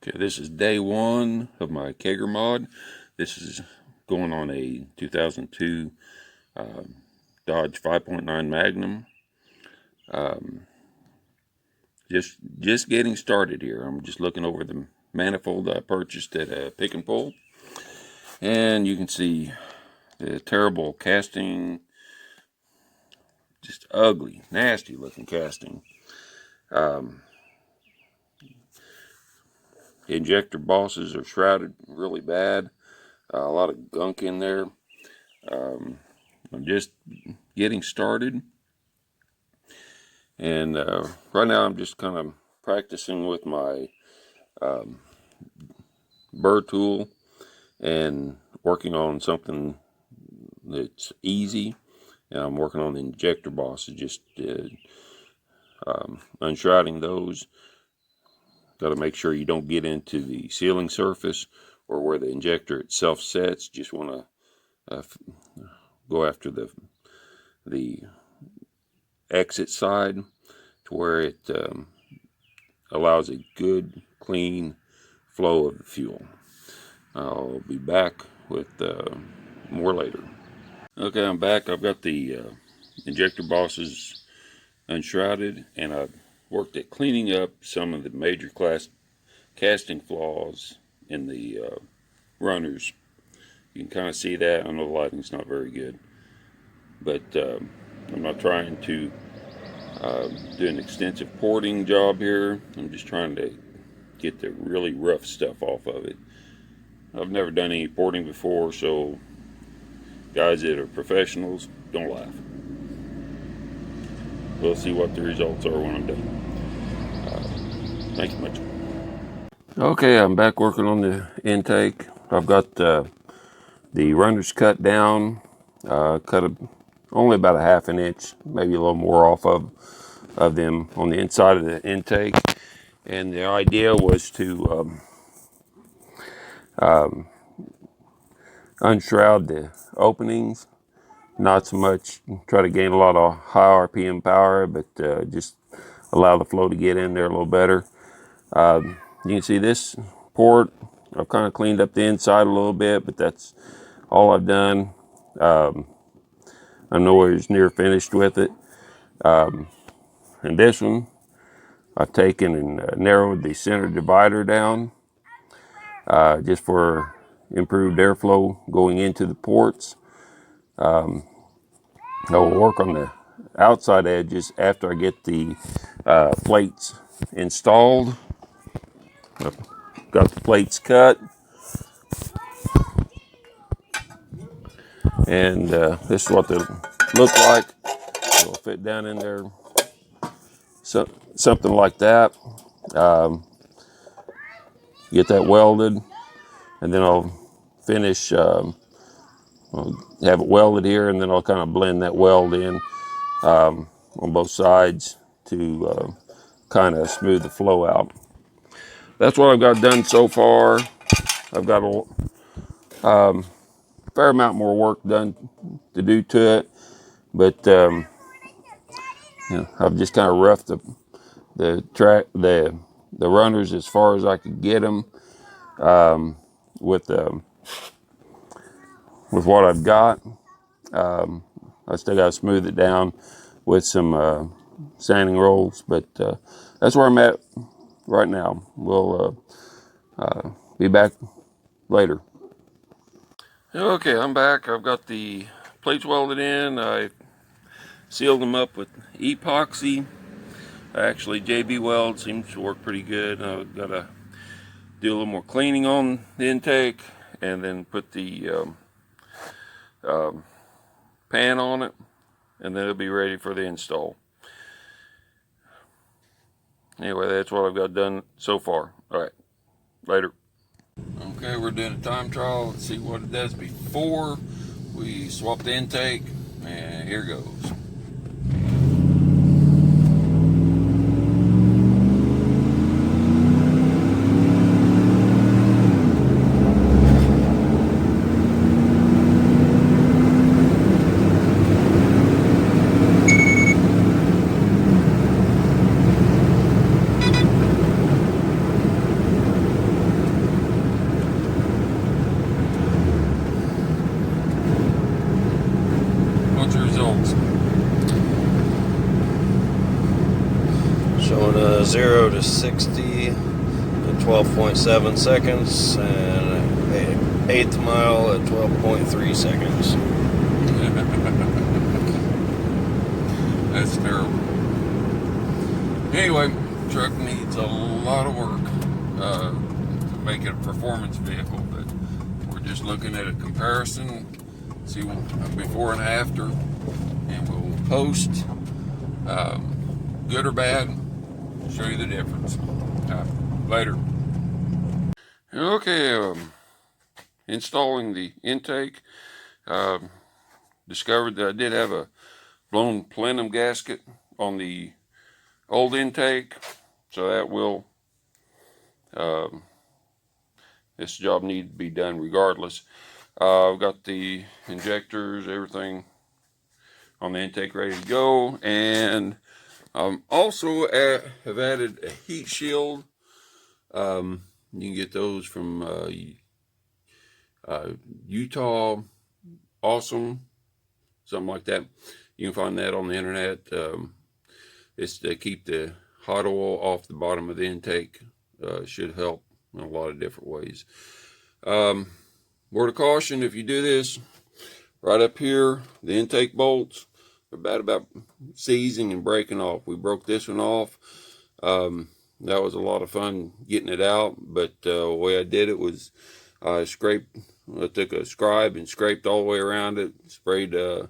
Okay, this is day one of my Kegger mod. This is going on a 2002 Dodge 5.9 Magnum. Just getting started here. I'm just looking over the manifold I purchased at Pick and Pull, and you can see the terrible casting, just ugly, nasty looking casting. The injector bosses are shrouded really bad. A lot of gunk in there. I'm just getting started, and right now I'm just kind of practicing with my burr tool and working on something that's easy. And I'm working on the injector bosses, just unshrouding those. Got to make sure you don't get into the sealing surface or where the injector itself sets. Just want to go after the exit side to where it allows a good, clean flow of the fuel. I'll be back with more later. Okay, I'm back. I've got the injector bosses unshrouded, and I've worked at cleaning up some of the major casting flaws in the runners. You can kind of see that. I know the lighting's not very good, but I'm not trying to do an extensive porting job here. I'm just trying to get the really rough stuff off of it. I've never done any porting before, so guys that are professionals, don't laugh. We'll see what the results are when I'm done. Thank you much. Okay, I'm back working on the intake. I've got the runners cut down, only about a half an inch, maybe a little more off of them on the inside of the intake. And the idea was to unshroud the openings, not so much try to gain a lot of high RPM power, but just allow the flow to get in there a little better. You can see this port, I've kind of cleaned up the inside a little bit, but that's all I've done. I'm nowhere near finished with it. And this one, I've taken and narrowed the center divider down just for improved airflow going into the ports. I will work on the outside edges after I get the plates installed. I've got the plates cut, and this is what they look like. It'll fit down in there, so something like that. Get that welded, and then I'll finish. I'll have it welded here, and then I'll kind of blend that weld in on both sides to kind of smooth the flow out. That's what I've got done so far. I've got a fair amount more work done to do to it, but you know, I've just kind of roughed the runners as far as I could get them with what I've got. I still got to smooth it down with some sanding rolls, but that's where I'm at right now. We'll be back later. Okay, I'm back. I've got the plates welded in. I sealed them up with epoxy. Actually, JB Weld seems to work pretty good. I've got to do a little more cleaning on the intake and then put the pan on it, and then it'll be ready for the install. Anyway, that's what I've got done so far. All right, later. Okay, we're doing a time trial. Let's see what it does before we swap the intake, and here goes. 0 to 60 in 12.7 seconds, and eighth mile at 12.3 seconds. That's terrible. Anyway, truck needs a lot of work to make it a performance vehicle, but we're just looking at a comparison, see before and after, and we'll post good or bad, show you the difference. Later. Okay, installing the intake. Discovered that I did have a blown plenum gasket on the old intake, so that will this job needs to be done regardless. I've got the injectors, everything on the intake ready to go, and also have added a heat shield. You can get those from Utah Awesome, something like that. You can find that on the internet. It's to keep the hot oil off the bottom of the intake. Should help in a lot of different ways. Word of caution, if you do this, right up here, the intake bolts are about seizing and breaking off. We broke this one off. That was a lot of fun getting it out, but the way I did it was I took a scribe and scraped all the way around it, sprayed a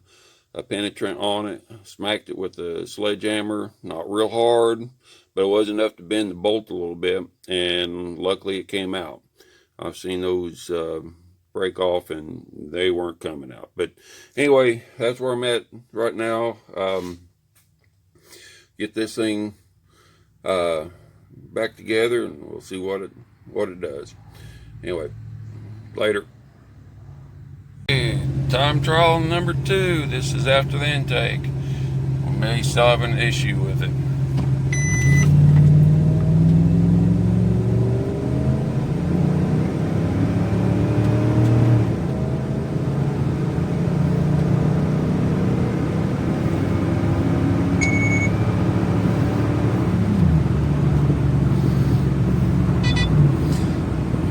penetrant on it, smacked it with a sledgehammer, not real hard, but it was enough to bend the bolt a little bit, and luckily it came out. I've seen those break off and they weren't coming out. But anyway, that's where I'm at right now. Get this thing back together and we'll see what it does. Anyway, later. Time trial number 2. This is after the intake. We may still have an issue with it.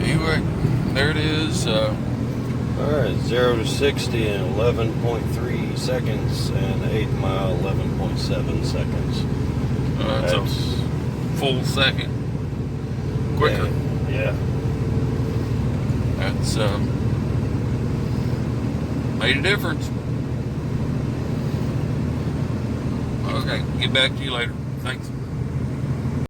Anyway, there it is. Alright, 0 to 60 in 11.3 seconds, and eighth mile 11.7 seconds. That's a full second quicker. Yeah. That's made a difference. Okay, get back to you later. Thanks.